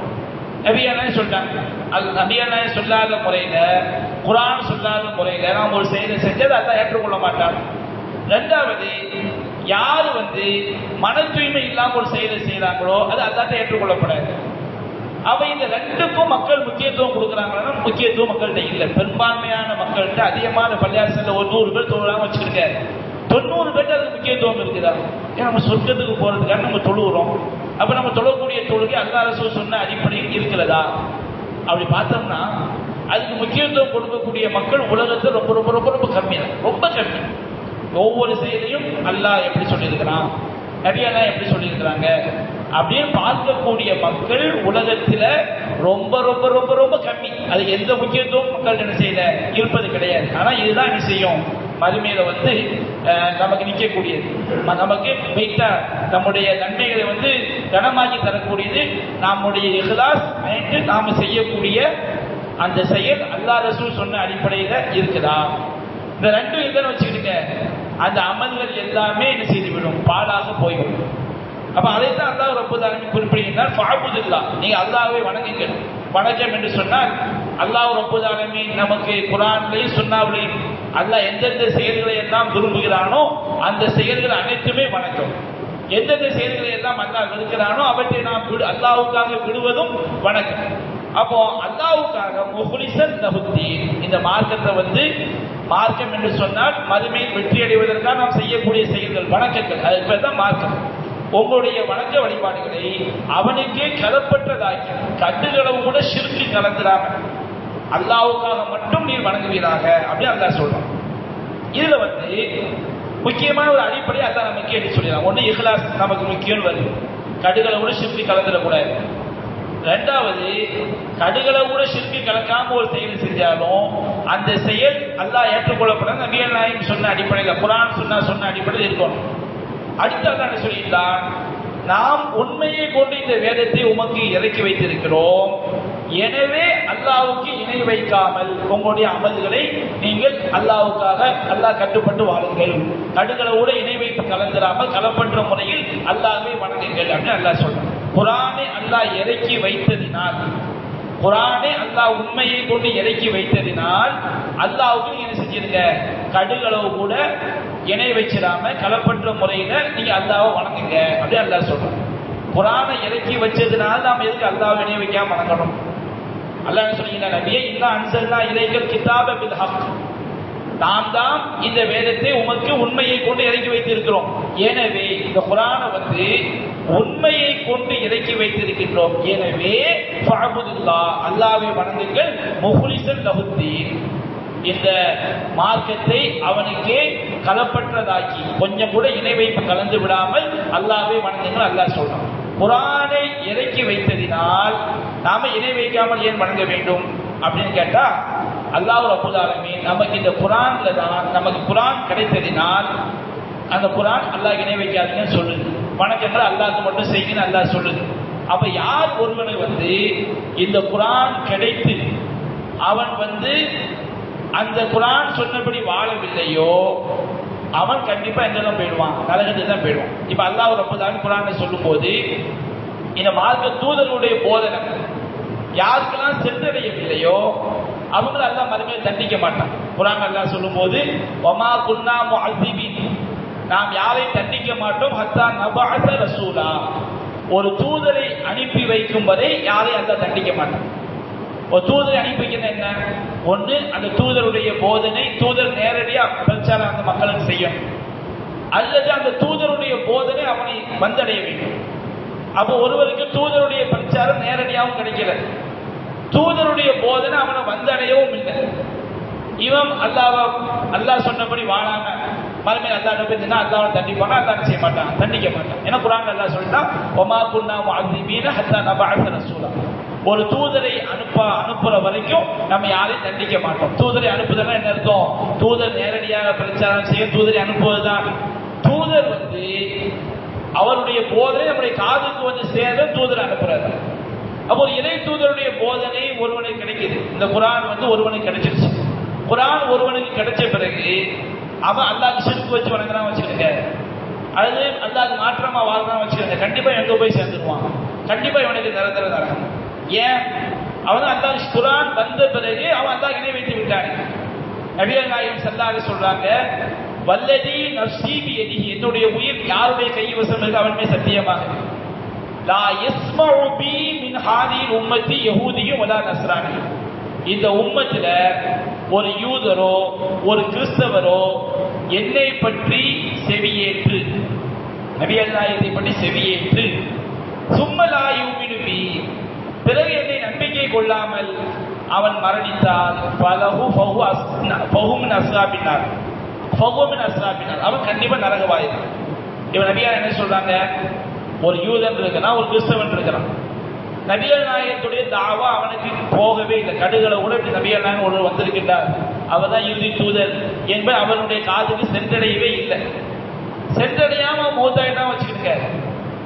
நபிகள் நாயகம் சொல்றாங்க. நபிகள் நாயகம் சொல்லாத முறையில, குர்ஆன் சொல்லாத முறையில நாம் ஒரு செயலை செஞ்சது அல்லாஹ் ஏற்றுக்கொள்ள மாட்டார். ரெண்டாவது, யாரு மன தூய்மை இல்லாம ஒரு செயலை செய்யறாங்களோ அது அல்லாஹ்ட்ட ஏற்றுக்கொள்ளப்படாது. அவ இந்த ரெண்டுக்கும் மக்கள் முக்கியத்துவம் கொடுக்குறாங்கன்னா, முக்கியத்துவம் மக்கள்கிட்ட இல்லை. பெரும்பான்மையான மக்கள்கிட்ட அதிகமான பள்ளியாசல்ல ஒரு 100 பேர் தொழுறாங்க வச்சுக்கிருக்க, 90 பேர்ட்டு அதுக்கு முக்கியத்துவம் இருக்குதா? ஏன் நம்ம சொர்க்கத்துக்கு போறதுக்காக நம்ம தொழுகிறோம். அப்ப நம்ம தொழக்கூடிய தொழுகை அல்லாஹ் ரசூல் சொன்ன அடிப்படையில் இருக்கிறதா? அப்படி பார்த்தோம்னா அதுக்கு முக்கியத்துவம் கொடுக்கக்கூடிய மக்கள் உலகத்தில் ரொம்ப ரொம்ப ரொம்ப ரொம்ப கம்மி தான், ரொம்ப கம்மி. ஒவ்வொரு செயலையும் அல்லாஹ் எப்படி சொல்லியிருக்கிறான், நபியெல்லாம் எப்படி சொல்லியிருக்கிறாங்க அப்படின்னு பார்க்கக்கூடிய மக்கள் உலகத்துல ரொம்ப ரொம்ப ரொம்ப ரொம்ப கம்மி. அது எந்த முக்கியத்துவம் மக்கள் என்ன செய்யல இருப்பது கிடையாது. ஆனா இதுதான் என்ன செய்யும், மறுமையில நமக்கு நிற்கக்கூடியது, நமக்கு வெயிட்டா நம்முடைய நன்மைகளை கனமாக்கி தரக்கூடியது நம்முடைய இஹ்லாஸ், நாம செய்யக்கூடிய அந்த செயல் அல்லாஹ் ரசூல் சொன்ன அடிப்படையில இருக்குதா? இந்த ரெண்டும் இல்லைன்னு வச்சுக்கிட்டுங்க, அந்த அமல்கள் எல்லாமே என்ன செய்துவிடும், பாழாக போய்விடும். அப்ப அதைத்தான் அல்லாஹ் ரப்பல் ஆலமீன் குறிப்பிடுகிறார், ஃபஅபுதுல்லாஹ், நீங்க அல்லாஹ்வை வணங்குங்கள். வணக்கம் என்று சொன்னால் அல்லாஹ் ரப்பல் ஆலமீன் நமக்கு குர்ஆனிலேயும் சுன்னாவிலேயும் அல்லாஹ் எந்தெந்த செயல்களை எல்லாம் விரும்புகிறானோ அந்த செயல்கள் அனைத்துமே வணக்கம். எந்தெந்த செயல்களை எல்லாம் அல்லாஹ் வெறுக்கிறானோ அவற்றை நாம் அல்லாஹ்வுக்காக விடுவதும் வணக்கம். அப்போ அல்லாஹ்வுக்காக முஹ்லிஸன் லஹுத்தீன், இந்த மார்க்கத்தை மார்க்கம் என்று சொன்னால் மறுமையில் வெற்றி அடைவதற்காக நாம் செய்யக்கூடிய செயல்கள் வணக்கங்கள், அது பேர் தான் மார்க்கம். உங்களுடைய வணக்க வழிபாடுகளை அவனுக்கே கலப்பற்றதாக்கி கட்டுகளவு கூட ஷிர்க் கலந்துடாம அல்லாஹ்வுக்காக மட்டும் நீர் வணங்குவீராக அப்படி அல்லாஹ் சொல்றான். இதுல முக்கியமான ஒரு அடிப்படை அல்லாஹ் நமக்கு எடுத்து சொல்லிடலாம். ஒண்ணு இஹ்லாஸ் நமக்கு முக்கியம் வருது, கடுகளை கூட ஷிர்க் கலந்துடக்கூடாது. ரெண்டாவது, கடுகளை கூட ஷிர்க் கலக்காம ஒரு செயல் செஞ்சாலும் அந்த செயல் அல்லாஹ் ஏற்றுக்கொள்ளப்பட நபிகள் நாயகம் சொன்ன அடிப்படையில், குர்ஆன் சொன்ன அடிப்படையில் இருக்கணும். அடுத்து அல்லாஹ் என்ன சொல்லிட்டான், நாம் உண்மையை கொண்டு இந்த வேதத்தை உமக்கு இறக்கி வைத்திருக்கிறோம், எனவே அல்லாஹ்வுக்கு இணை வைக்காமல் உங்களுடைய அமல்களை நீங்கள் அல்லாஹ்வுக்காக அல்லாஹ் கட்டுப்பட்டு வாழுங்கள், கடுகளோடு இணை வைத்து கலந்துடாமல் கலப்பற்ற முறையில் அல்லாஹ்வை வணங்குங்கள் அப்படின்னு அல்லாஹ் சொல்றான். குர்ஆனை அல்லாஹ் இறக்கி வைத்ததினால், குர்ஆனை அல்லாஹ் உண்மையை கொண்டு இறக்கி வைத்ததினால் அல்லாஹ்வுக்கு நீங்க என்ன செஞ்சிருங்க, கடுகளவு கூட இணை வச்சிடாம கலப்பற்ற முறையில நீங்க அல்லாஹ்வை வணங்குங்க அப்படி அல்லாஹ் சொல்றான். குர்ஆனை இறக்கி வச்சதுனால நாம எதுக்கு அல்லாஹ்வை இணை வைக்காம வணங்கணும்? அல்லாஹ் என்ன சொல்றீங்க, நபியே இன்னா அன்ஸல்னா இலைக்கல் கிதாப பில் ஹக், நாம் தான் இந்த வேதத்தை உமக்கு உண்மையை கொண்டு இறக்கி வைத்திருக்கிறோம். எனவே இந்த குர்ஆனை உண்மையை கொண்டு இறக்கி வைத்திருக்கின்றோம். எனவே ஃபஅபுதுல்லாஹ், அல்லாஹ்வை வணங்குங்கள், முஹ்லிஸன் லஹுத்தீன், இந்த மார்க்கத்தை அவனுக்கே கலப்பற்றதாக்கி கொஞ்சம் கூட இணை வைப்பு கலந்து விடாமல் அல்லாஹ்வை வணங்குங்கள் அல்லாஹ் சொல்றான். குர்ஆனை இறக்கி வைத்ததினால் நாம இணை வைக்காமல் ஏன் வணங்க வேண்டும் அப்படின்னு கேட்டா, அல்லாஹ் ரப்பல் ஆலமீன் நமக்கு இந்த குர்ஆன்ல தான் நமக்கு குர்ஆன் கிடைத்ததினால் அந்த குர்ஆன் அல்லாஹ் இணை வைக்காதீங்கன்னு சொல்லுது, வணக்கங்களை அல்லாஹ்க்கு மட்டும் செய்யுங்கன்னு அல்லாஹ் சொல்லுது. அப்ப யார் ஒருவனுக்கு இந்த குர்ஆன் கிடைத்து அவன் அந்த குர்ஆன் சொன்னபடி வாழவில்லையோ அவன் கண்டிப்பா எங்கெல்லாம் போயிடுவான், நரகத்துக்கு தான் போயிடுவான். இப்ப அல்லாஹ் ரப்பல் ஆலமீன் குர்ஆனை சொல்லும்போது இந்த மார்க்க தூதர்களுடைய போதனை யாருக்கெல்லாம் சென்றடையவில்லையோ அவங்களை அல்லாஹ் மறுமையில் தண்டிக்க மாட்டான். குர்ஆன் அல்லாஹ் சொல்லும்போது வமா குன்னா முஅஸிபீன், நாம் யாரையும் தண்டிக்க மாட்டோம், ஹத்தா நபஅஸ ரசூலா, ஒரு தூதரை அனுப்பி வைக்கும் வரை யாரையும் அல்லாஹ் தண்டிக்க மாட்டான். ஒரு தூதரை அனுப்பி வைக்கிறது என்ன, ஒன்று அந்த தூதருடைய போதனை தூதர் நேரடியாக பிரச்சாரம் அந்த மக்களுக்கு செய்யணும், அல்லது அந்த தூதருடைய போதனை அவனை வந்தடைய வேண்டும். அப்போ ஒருவருக்கு தூதருடைய பிரச்சாரம் நேரடியாகவும் கிடைக்கல, தூதருடைய போதனை அவனை வந்தடையவும் இல்லை. இவன் அல்லாஹ் சொன்னபடி வாழாம மறுமையில் அல்லாஹ் போய் அல்லாஹ் தண்டிப்பாங்க, அல்லாஹ் செய்ய மாட்டான், தண்டிக்க மாட்டான். ஏன்னா குர்ஆன்ல அல்லாஹ் சொல்லிட்டான் வமா குன்னா முஅஸிபீன ஹத்தா நபஅஸ ரசூலா, ஒரு தூதரை அனுப்புற வரைக்கும் நம்ம யாரையும் தண்டிக்க மாட்டோம். தூதரை அனுப்புதல் என்ன அர்த்தம், தூதர் நேரடியாக பிரச்சாரம் செய்ய தூதரை அனுப்புவதுதான். தூதர் அவருடைய போதனை நம்முடைய காதுக்கு சேர தூதர் அனுப்புறாரு. அப்போ இறை தூதருடைய போதனை ஒருவனுக்கு கிடைக்குது. இந்த குர்ஆன் ஒருவனுக்கு கிடைச்சிருச்சு. குர்ஆன் ஒருவனுக்கு கிடைச்ச பிறகு அவன் அல்லாஹ்க்கு ஷிர்க் வச்சு வணங்குறான் வச்சுக்கோங்க, அல்லது அல்லாஹ்க்கு மாற்றமா வாழ்றான் வச்சுக்கோங்க, கண்டிப்பா எங்க போய் சேர்ந்துருவான், கண்டிப்பா இவனுக்கு நிரந்தர நரகம். ஏன், அவன் அல்லாஹ் குர்ஆன் வந்த பிறகு அவன் அல்லாஹ் இணை வைத்து விட்டான். நபிகள் நாயகம் ஸல்லல்லாஹு அலைஹி சொல்றாங்க, வல்லதி நஃப்ஸி பியதிஹி, என்னுடைய உயிர் யாருடைய கைவசம் இருக்கு அவன் மேல் சத்தியமாக, லா யஸ்மஉ பி மின் ஹாதில் உம்மத்தி யஹூதியும் வலா நஸ்ரானியும், இந்த உம்மத்துல ஒரு யூதரோ ஒரு கிறிஸ்தவரோ என்னை பற்றி செவியேற்று, நபிகள் நாயகத்தை பற்றி செவியேற்று, சும்ம லா யுமினு பி, பிறகு என்னை நம்பிக்கை கொள்ளாமல் அவன் மரணித்தால் அவன் கண்டிப்பா நரகவாதி. இவன் நபியார் என்ன சொல்றாங்க, ஒரு யூதன் இருக்கிறான் ஒரு கிறிஸ்தவன் இருக்கிறான், நபிகள் நாயகத்துடைய தாவா அவனுக்கு போகவே இல்லை, கடுகளை கூட இப்படி நபிகள் நாயகம் ஒருவர் வந்திருக்கின்றார், அவர் தான் இறுதி தூதர் என்பது அவனுடைய காதுக்கு சென்றடையவே இல்லை. சென்றடையாம அவன் மூத்தாயிட்டான் வச்சுக்கிட்டு,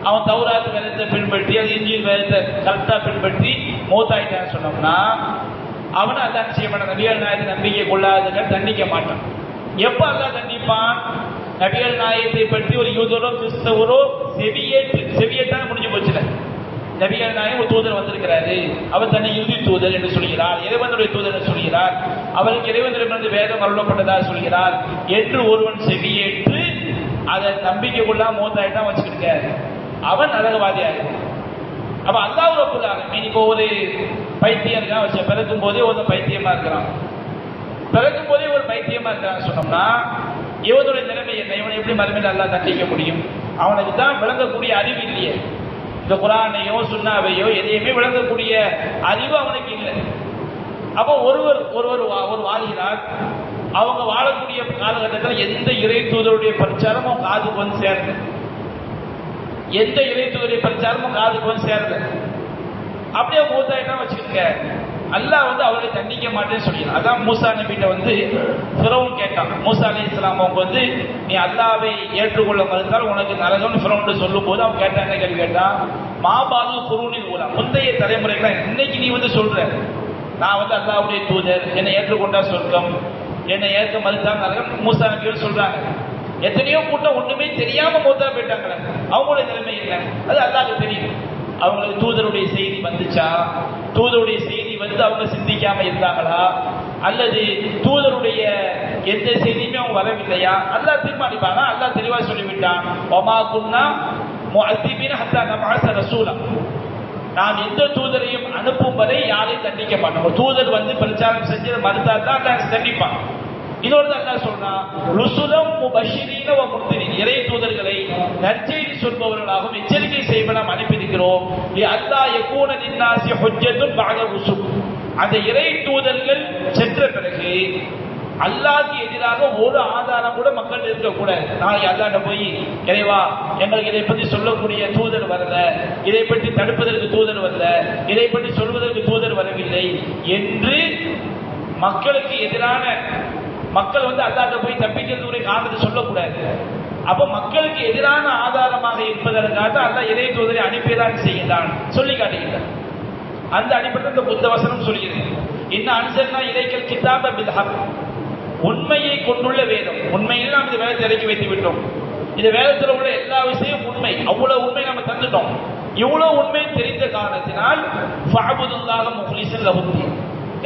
அவன் தௌராத் வேதத்தை பின்பற்றி அது இன்ஜீல் வேதத்தை கரெக்டா பின்பற்றி மூத்தாயிட்டான்னு சொன்னோம்னா அவனை அல்லாஹ் செய்ய மாட்டான். நபிகள் நாயகத்தை நம்பிக்கை கொள்ளாதவர்கள் தண்டிக்க மாட்டான். எப்ப அல்லாஹ் தண்டிப்பான், நபிகள் நாயகத்தை பற்றி ஒரு யூதரோ கிறிஸ்தவரோ செவியேற்றான முடிஞ்சு போச்சுல. நபிகள் நாயகம் ஒரு தூதர் வந்திருக்கிறாரு, அவர் தன்னை இறுதி தூதர் என்று சொல்கிறார், இறைவனுடைய தூதர் என்று சொல்கிறார், அவருக்கு இறைவனிடமிருந்து வேதம் அருளப்பட்டதாக சொல்கிறார் என்று ஒருவன் செவியேற்று அதை நம்பிக்கை கொள்ளாம மூத்தாயிட்டான் வச்சுக்கிட்டு அவன் நரகவாதியாக. அப்ப அல்லாஹ் ரப்பல் ஆலமீன் இப்போ ஒரு பைத்தியம் இருக்கான் வச்சு, பிறக்கும் போதே ஒரு பைத்தியமா இருக்கிறான், பிறக்கும் போதே ஒரு பைத்தியமா இருக்கிறான்னு சொன்னோம்னா இவனுடைய நிலைமை என்ன, இவனை எப்படி மறுமையில் அல்லாஹ் தண்டிக்க முடியும்? அவனுக்கு தான் விளங்கக்கூடிய அறிவு இல்லையே, இந்த குர்ஆனையோ சுன்னாவையோ எதையுமே விளங்கக்கூடிய அறிவு அவனுக்கு இல்லை. அப்போ ஒரு வாழ்கிறார், அவங்க வாழக்கூடிய காலகட்டத்தில் எந்த இறை தூதருடைய பிரச்சாரமும் காதுக்கு சேரல, எந்த இறை தூதருடைய பிரச்சாரமும் காதுக்கு சேரல. அப்படியே மூத்தாயிட்டா வச்சுக்கோங்க, அல்லாஹ் அவரை தண்டிக்க மாட்டேன்னு சொல்லிடுறான். அதான் மூசா நபிட்ட ஃபிரௌன் கேட்டான், மூசா அலைஹிஸ்ஸலாம் அவங்க நீ அல்லாஹ்வை ஏற்றுக்கொள்ள மறுத்தால் உனக்கு நரகம்னு ஃபிரௌன் சொல்லும் போது அவன் கேட்டான், என்ன கேள்வி கேட்டான், மாபாலு குருனில் ஊலா, முந்தைய தலைமுறைகள் இன்னைக்கு நீ சொல்ற நான் அல்லாஹ்வுடைய தூதர், என்னை ஏற்றுக்கொண்டா சொர்க்கம், என்னை ஏற்க மறுத்தால் நரகம். மூசா நபியோடு சொல்றாங்க. எத்தனையோ கூட்டம் ஒண்ணுமே தெரியாம மூத்தா போயிட்டாங்களே, அவங்களுடைய நிலைமை இல்லை, அது அல்லாஹ்வுக்கு தெரியும். அவங்களுக்கு தூதருடைய செய்தி வந்துச்சா, தூதருடைய செய்தி அவங்க சிந்திக்காம இருந்தாங்களா, அல்லது தூதருடைய எந்த செய்தியுமே அவங்க வரவில்லையா? அல்லாஹ் தீர்மானிப்பாங்க. அல்லாஹ் தெளிவாக சொல்லிவிட்டான், வமா குன்னா முஅத்திபீன ஹத்தா நபஅஸ ரசூலா, நாம் எந்த தூதரையும் அனுப்பும் வரை யாரையும் தண்டிக்க மாட்டோம். தூதர் வந்து பிரச்சாரம் செஞ்சு மறுத்தா தான் அல்லாஹ் தண்டிப்பான். இதோடு அல்லாஹ் சொல்றான், ருசுலம் முபஷிரீன வ முன்திரீன், இறை தூதர்களை நற்செய்தி சொல்பவர்களாகவும் எச்சரிக்கை செய்ய நாம் அனுப்பியிருக்கிறோம். அல்லாஹ் யகூன லின்னாஸி ஹுஜ்ஜத்துன் பஅத ருசுல், அந்த இறை தூதர்கள் சென்ற பிறகு அல்லாஹ்க்கு எதிராக ஒரு ஆதாரம் கூட மக்கள் இருக்கக்கூடாது. நாளைக்கு அல்லாஹ்ட்ட போய், இறைவா எங்களுக்கு இதை பற்றி சொல்லக்கூடிய தூதர் வரல, இதை பற்றி தடுப்பதற்கு தூதர் வரல, இதை பற்றி சொல்வதற்கு தூதர் வரவில்லை என்று மக்களுக்கு எதிரான மக்கள் வந்து அல்லாஹ்ட்ட போய் தப்பிக்கிறதுடைய காரணத்தை சொல்லக்கூடாது. அப்ப மக்களுக்கு எதிரான ஆதாரமாக இருப்பதற்காக அல்லாஹ் இறை தூதரை அனுப்பியதான் செய்கின்றான் சொல்லி காட்டுகின்றான். அந்த அடிப்படையில் இந்த புத்த வசனம் சொல்கிறது, இன்ன அன்சல்னா இலைக்கல் கிதாப பில் ஹக், உண்மையை கொண்டுள்ள வேதம். உண்மையில் நாம் இந்த வேதத்தை இறக்கி வைத்து விட்டோம். இந்த வேதத்தில் உள்ள எல்லா விஷயமும் உண்மை, அவ்வளவு உண்மை நம்ம தந்துட்டோம். இவ்வளவு உண்மை தெரிந்த காரணத்தினால் ஃபஅபுதுல்லாஹ முக்லிஸன் லஹுத்தீன்,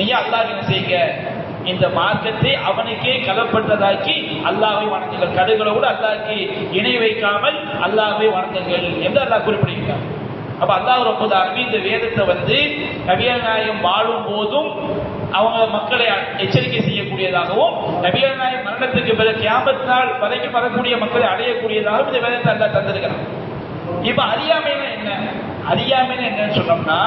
ஐயா அல்லாஹ் என்ன செய்யுங்க, இந்த மார்க்கத்தை அவனுக்கே கலப்பட்டதாக்கி அல்லாஹ்வை வணங்குங்கள், கடுகளோடு அல்லாஹ்க்கு இணை வைக்காமல் அல்லாஹ்வை வணங்குங்கள் என்று அல்லாஹ் குறிப்பிடுகிறார். அப்ப அல்லாஹ் ரப்பல் ஆலமீன் இந்த வேதத்தை வந்து நபிகள் நாயகம் வாழும் போதும் அவங்க மக்களை எச்சரிக்கை செய்யக்கூடியதாகவும், நபிகள் நாயகம் மரணத்துக்கு பிறகு கியாமத் நாள் வரைக்கும் வரக்கூடிய மக்களை அடையக்கூடியதாகவும் இந்த வேதத்தை அல்லாஹ் தந்திருக்கிறான். இப்ப அறியாமைனா என்ன? அறியாமைன்னு என்னன்னு சொன்னோம்னா,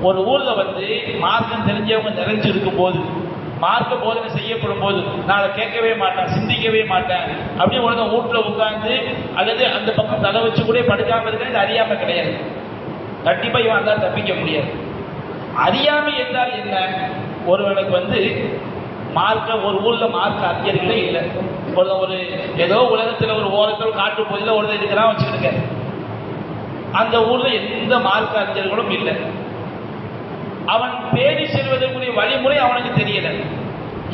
ஒரு ஊர்ல வந்து மார்க்கம் தெரிஞ்சவங்க நிறைஞ்சிருக்கும் போது, மார்க்க போதனை செய்யப்படும் போது நான் அதை கேட்கவே மாட்டேன், சிந்திக்கவே மாட்டேன் அப்படின்னு உலக வீட்டுல உட்கார்ந்து அல்லது அந்த பக்கம் தலை வச்சு கூட படுக்காம இருக்க அறியாமை கிடையாது. கண்டிப்பா இவன் அந்த தப்பிக்க முடியாது. அறியாமை என்றால் என்ன? ஒருவனுக்கு வந்து மார்க்க, ஒரு ஊர்ல மார்க்க அறிஞர்களே இல்லை, ஒரு ஏதோ உலகத்துல ஒரு ஓரத்தில் காட்டு போதில ஒரு இருக்கிறான் வச்சுக்கிடுங்க, அந்த ஊர்ல எந்த மார்க்க அறிஞர்களும் இல்லை. அவன் தேடி செல்வதற்குரிய வழிமுறை அவனுக்கு தெரியல.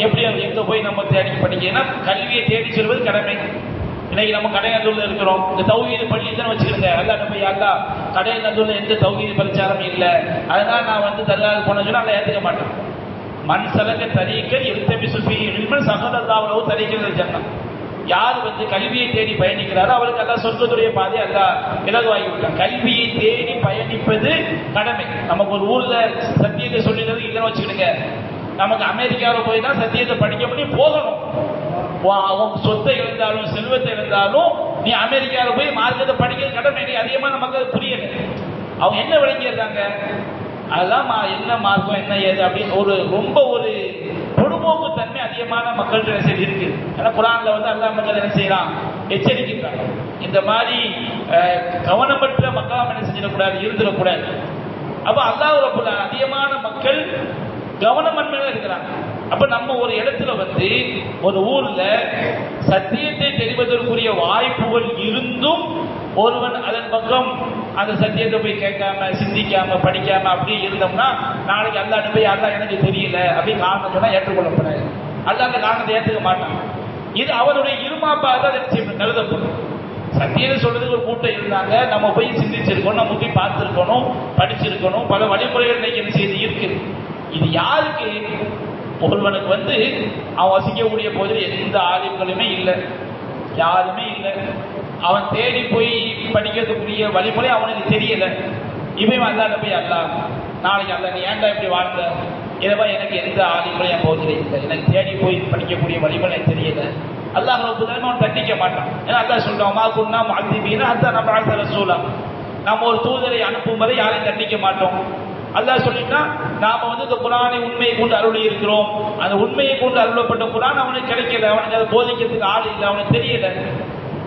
எப்படி எங்க போய் நம்ம தேடி படிக்கன்னா, கல்வியை தேடி செல்வது கடமை. இன்னைக்கு நம்ம கடைநல்லூர்ல இருக்கிறோம், இந்த தௌஹீது பள்ளி தான் வச்சுக்கிடுங்க, அல்லாஹ் போய் அல்லாஹ் கடைநல்லூர்ல எந்த தௌஹீது பிரச்சாரம் இல்லை, அதனால நான் வந்து தர்காவுக்கு போன சொன்னா அதை ஏற்றுக்க மாட்டேன். மண் சலக தரீக்கல் எழுத்தமி சுஃபி இல்மன் சகதல்லாஹு தரீக்கல் ஜன்னah, யார் வந்து கல்வியை தேடி பயணிக்கிறாரோ அவருக்கு அல்லாஹ் சொர்க்கத்துடைய பாதை அல்லாஹ் இலகுவாகி விட்டான். கல்வியை தேடி பயணிப்பது கடமை. நமக்கு ஒரு ஊர்ல சத்தியத்தை சொல்லிடுறது இல்லைன்னு வச்சுக்கிடுங்க, நமக்கு அமெரிக்காவில் போய் தான் சத்தியத்தை படிக்க முடியும், போகணும். அவங்க சொத்தை இருந்தாலும் செல்வத்தை இருந்தாலும் நீ அமெரிக்காவில் போய் மார்க்கத்தை படிக்கிறது கடமை. நீ அதிகமான மக்கள் புரியல, அவங்க என்ன விளங்கிடுறாங்க, அதெல்லாம் என்ன மார்க்கம் என்ன ஏது அப்படின்னு ஒரு ரொம்ப ஒரு பொதுபோக்கு தன்மை அதிகமான மக்கள்கிட்ட இருக்கு. ஏன்னா குரான்ல வந்து அல்லாஹ் மக்கள் என்ன செய்யறான், எச்சரிக்கிறாங்க. இந்த மாதிரி கவனமற்ற மக்கள் என்ன செஞ்சிடக்கூடாது, இருந்துடக்கூடாது. அப்ப அல்லாஹ் ரப்பல் அதிகமான மக்கள் கவனமன்மையில இருக்கிறாங்க. அப்ப நம்ம ஒரு இடத்துல வந்து ஒரு ஊர்ல சத்தியத்தை தெரிவதற்குரிய வாய்ப்புகள் இருந்தும் ஒருவன் அதன் பக்கம் அந்த சத்தியத்தை போய் கேட்காம சிந்திக்காம படிக்காம அப்படியே இருந்தோம்னா, நாளைக்கு அல்லாஹ் போய் அல்லாஹ் எனக்கு தெரியல அப்படின்னு காரணம் சொன்னா ஏற்றுக்கொள்ளப்படாது. அல்லாஹ் அந்த காரணத்தை ஏற்றுக்க மாட்டான். இது அவனுடைய இருமாப்பா தான் கருதப்படும். சத்தியம் சொல்றதுக்கு ஒரு கூட்டம் இருந்தாங்க, நம்ம போய் சிந்திச்சிருக்கணும், நம்ம போய் பார்த்துருக்கணும், படிச்சிருக்கணும், பல வழிமுறைகள் இன்னைக்கு என்ன செய்து இருக்குது. இது யாருக்கு? ஒருவனுக்கு வந்து அவன் வசிக்கக்கூடிய போதில் எந்த ஆலிம்களுமே இல்லை, யாருமே இல்லை. அவன் தேடி போய் படிக்கிறதுக்குரிய வழிமுறை அவனுக்கு தெரியல. இவன் அல்லாஹ் போய் அல்லாஹ் நாளைக்கு அல்லாஹ் நீ ஏன்டா இப்படி வாழ்ந்த, இதவா எனக்கு எந்த ஆலிம்களும் என் போதில் இல்லை, எனக்கு தேடி போய் படிக்கக்கூடிய வழிமுறை எனக்கு தெரியல. அல்லாஹ் ரப்பல் அவன் தண்டிக்க மாட்டான். ஏன்னா அல்லாஹ் சொல்றான், மா குன்னா முஅத்திபீன ஹத்தா நபஅஸ ரசூலா, நம்ம ஒரு தூதரை அனுப்பும் வரை யாரையும் தண்டிக்க மாட்டோம். அல்லாஹ் சொல்லிட்டா நாம வந்து இந்த குரானை உண்மையை கொண்டு அருளி இருக்கிறோம், அந்த உண்மையை கொண்டு அருளப்பட்ட குரான் அவனுக்கு கிடைக்கல, அவனுக்கு அதை போதிக்கிறதுக்கு ஆள் இல்லை, அவனுக்கு தெரியல.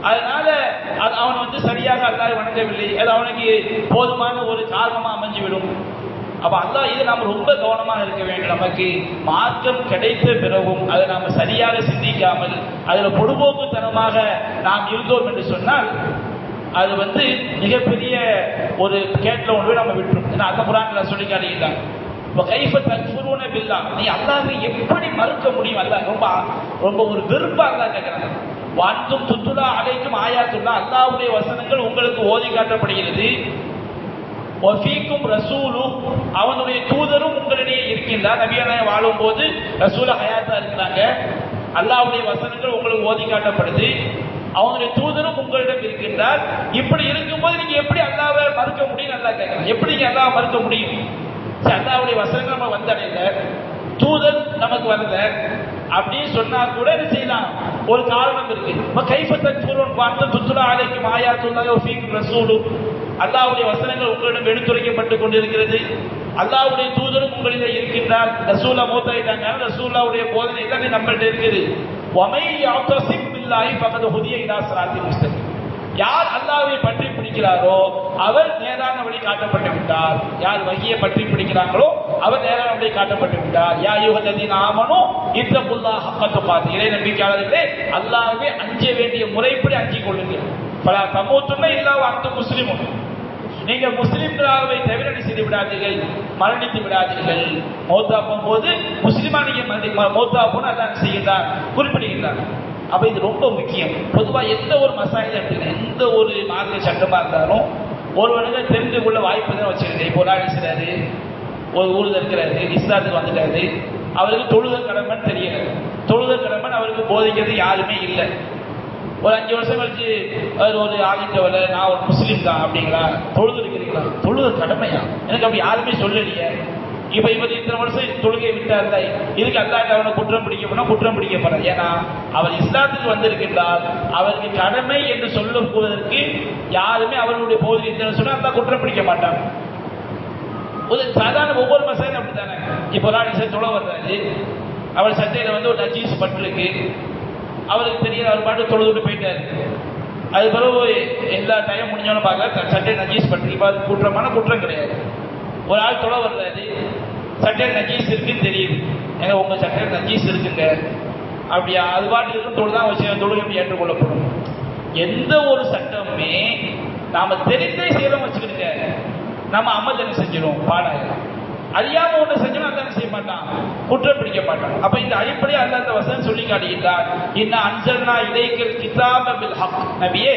அதனால அவன் வந்து சரியாக அல்லாஹ் வணங்கவில்லை, அது அவனுக்கு போதுமான ஒரு காரணமா அமைஞ்சுவிடும். அப்ப அல்லாஹ் இதை நாம் ரொம்ப கவனமாக இருக்க வேண்டும். நமக்கு மார்க்கம் கிடைத்த பிறகும் அதை நாம் சரியாக சிந்திக்காமல் அதில் பொடுபோக்குத்தனமாக நாம் இருந்தோம் என்று சொன்னால் அது வந்து மிகப்பெரிய ஒரு கேட்ல ஒன்று நம்ம விட்டுரும். ஏன்னா அந்த குர்ஆன்ல சொல்லி காட்டுகிறாங்க, இப்போ கைஃப தக்ஃபுரூன பில்லாஹ், நீ அல்லாஹ்வை எப்படி மறுக்க முடியும்? அல்லாஹ் ரொம்ப ரொம்ப ஒரு வெறுப்பா அல்லாஹ் கேட்கிறாங்க. வான்தும் துத்துலா அலைக்கும் ஆயாத்துல்லா, அல்லாஹ்வுடைய வசனங்கள் உங்களுக்கு ஓதி காட்டப்படுகிறது, வஃபீக்கும் ரசூலு, அவனுடைய தூதரும் உங்களிடையே இருக்கின்றார். நபியான வாழும் போது ரசூல ஹயாத்தா இருக்கிறாங்க. அல்லாஹ்வுடைய வசனங்கள் உங்களுக்கு ஓதி காட்டப்படுது. அவனுடைய தூதரும் உங்களிடம் இருக்கின்றார். இப்படி இருக்கும்போது நீங்க எப்படி அல்லாஹ்வை மறுக்க முடியும்? அல்லாஹ் கேட்கிறான், எப்படி நீங்க அல்லாஹ்வை மறுக்க முடியும்? அல்லாஹ்வுடைய வசனங்கள் நம்ம வந்தடையல, தூதர் நமக்கு வரல அப்படின்னு சொன்னா கூட என்ன செய்யலாம்? ஒரு காரணம் இருக்கு. கைஃபத்தன் பூர்வன் பார்த்து துத்துலா அலைக்கும் ஆயாத்துல்லாஹி வஃபீக்கும் ரசூலு, அல்லாஹ்வுடைய வசனங்கள் உங்களிடம் எடுத்துரைக்கப்பட்டு கொண்டிருக்கிறது. அல்லாஹ்வுடைய தூதரும் உங்களிலே இருக்கின்றார். ரசூலா மூத்தாயிட்டாங்க, ரசூலுல்லாஹ்வுடைய போதனை எல்லாமே நம்மள்ட்ட இருக்குது. வமை யாத்தஸிம் பில்லாஹி ஃபகத் ஹுதிய இலா ஸிராத்தில் முஸ்தகீம். யார் அல்லாஹ்வை பற்றி பிடிக்கிறாரோ அவர் நேரான வழி காட்டப்பட்டு விட்டார். யார் வஹியை பற்றி பிடிக்கிறாங்களோ அவர் நேரான வழி காட்டப்பட்டு விட்டார். யா அய்யுஹல்லதீன ஆமனூ இத்தகுல்லாஹ ஹக்க துகாத்திஹி, இறை நம்பிக்கையாளர்களே அல்லாஹ்வை அஞ்ச வேண்டிய முறைப்படி அஞ்சிக் கொள்ளுங்கள். ஃபலா தமூதுன்ன இல்லா வ அன்தும் முஸ்லிமூன், நீங்கள் முஸ்லிம்களாகவே தவிர செய்து விடாதீர்கள், மரணித்து விடாதீர்கள். மௌத்தா போகும்போது முஸ்லிமா நீங்க மௌத்தா போன அதான் செய்யலாம் குறிப்பிடுகின்றார். அப்ப இது ரொம்ப முக்கியம். பொதுவாக எந்த ஒரு மசாயில எந்த ஒரு மார்க்க சட்டமா இருந்தாலும் ஒருவனுக்கு தெரிந்து கொள்ள வாய்ப்பு தான் வச்சுக்கிட்டு. இப்போ ஒரு ஆள் செய்றாரு, ஒரு ஊரில் இருக்கிறாரு, இஸ்லாத்துக்கு வந்துட்டாரு, அவருக்கு தொழுதல் கடமைன்னு தெரியல. தொழுதல் கடமைன்னு அவருக்கு போதிக்கிறது யாருமே இல்லை. ஒரு 5 வருஷம் கழிச்சு அவர் ஒரு ஆகிட்டவர நான் ஒரு முஸ்லீம் தான் அப்படிங்களா, தொழுது இருக்கிறீங்களா, தொழுது கடமையா, எனக்கு அப்படி யாருமே சொல்லலையே. இப்ப இவர் இத்தனை வருஷம் தொழுகை விட்டார்ல, இதுக்கு அல்லாஹ் அவனை குற்றம் பிடிக்கப்பட குற்றம் பிடிக்கப்படாது. ஏன்னா அவர் இஸ்லாத்துக்கு வந்திருக்கின்றார், அவருக்கு கடமை என்று சொல்ல போவதற்கு யாருமே அவர்களுடைய போதில் இத்தனை சொன்னா அல்லாஹ் குற்றம் பிடிக்க மாட்டாங்க. ஒரு சாதாரண ஒவ்வொரு மசாலும் அப்படித்தானே. இப்போ ஒரு ஆள் தொலை வர்றாரு, அவர் சட்டையில ஒரு நஜீஸ் பட்டிருக்கு, அவருக்கு தெரியல, அவர் பாட்டு தொழுது போயிட்டாரு. அது பிறகு எல்லா டைம் முடிஞ்சோன்னு பார்க்க சட்டை நஜீஸ் பட்டு, இப்போ அது குற்றமான குற்றம் கிடையாது. ஒரு ஆள் தொலை வர்றாரு, சட்டையில் நஜீஸ் இருக்குன்னு தெரியுது, ஏங்க உங்க சட்டையில் நஜீஸ் இருக்குங்க அப்படியா, அது பாட்டு இருக்குன்னு தொழுதான் விஷயம், தொழுகை எப்படி ஏற்றுக்கொள்ளப்படும்? எந்த ஒரு சட்டமுமே நாம தெரிந்தே செய்யறோம் வச்சுக்கிடுங்க, நம்ம அமர்தனை செஞ்சிடும், பாடாயிரம். அறியாம ஒண்ணு செஞ்சோம் அதான் செய்ய மாட்டான், குற்றம் பிடிக்க மாட்டான். அப்ப இந்த அடிப்படையை அல்லாஹ் அந்த வசனம் சொல்லி காட்டுகின்றார். இன்ன அன்சல்னா இலைக்கல் கிதாப பில் ஹக், நபியே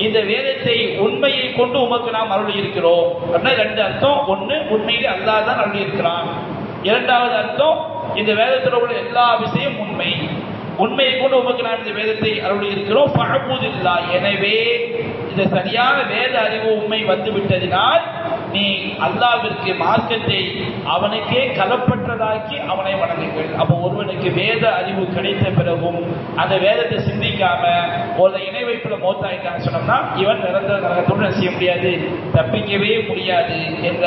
இந்த வேதத்தை உண்மையை கொண்டு உமக்கு நாம் அருளி இருக்கிறோம். அப்படின்னா 2 அர்த்தம். ஒண்ணு, உண்மையிலே அல்லாஹ் தான் அருளி இருக்கிறான். இரண்டாவது அர்த்தம், இந்த வேதத்தில் உள்ள எல்லா விஷயம் உண்மை, உண்மையை கொண்டு உமக்கு நாம் இந்த வேதத்தை அருளி இருக்கிறோம். ஃபஅபுதில்லா, எனவே இந்த சரியான வேத அறிவு உண்மை வந்து விட்டதினால் நீ அல்லாஹ்விற்கு மார்க்கத்தை அவனுக்கே கலப்பற்றதாக்கி அவனை வணங்குங்கள். அப்போ ஒருவனுக்கு வேத அறிவு கிடைத்த பிறகும் அந்த வேதத்தை சிந்திக்காம ஒரு இணை வைப்புல மௌத்தாயிட்டான்னு சொன்னோம்னா இவன் நிரந்தர நரகத்துடன் செய்ய முடியாது, தப்பிக்கவே முடியாது என்ற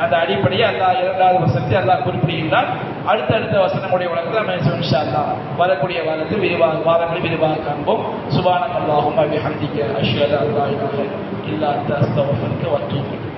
அந்த அடிப்படையை அல்லாஹ் 2வது வசனத்தை அல்லாஹ் குறிப்பிடுகின்றான். அடுத்தடுத்த வசனமுடைய வழக்கில் நம்ம இன்ஷா அல்லாஹ் வரக்கூடிய வாரத்தில் வாரங்களில் விரிவாக காண்போம். சுப்ஹானக அல்லாஹும்ம வ பிஹம்திக அஷ்ஹது அன் லா இலாஹா இல்லா அன்த அஸ்தக்ஃபிருக வ அத்தூபு இலைக்.